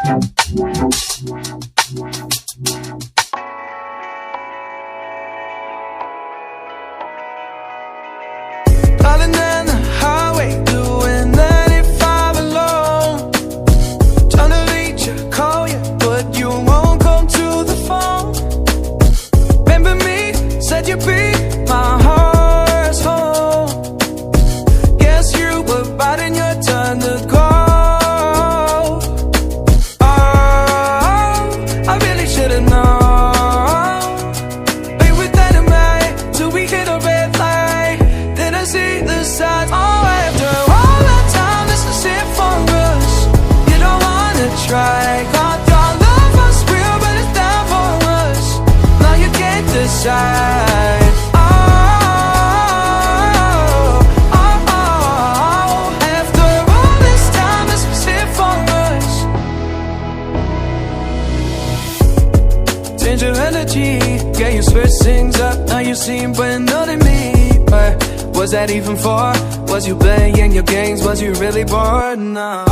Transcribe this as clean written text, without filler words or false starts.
Driving down the highway, doing 95 alone. Trying to reach you, call you, but you won't come to the phone. Remember me, said you'd be my heart's home. Guess you were biding your turn to go. Oh, I really should've known. Play with dynamite till we hit a red light. Then I see the signs. Oh, after all that time, this is it for us. You don't wanna try. God, our love was real, but it's down for us. Now you can't decide. Oh, oh, oh. After all this time, this was it for us. Change your energy, yeah, you switch things up. Now you seem brand new to me. But was that even for? Was you playing your games? Was you really bored? No.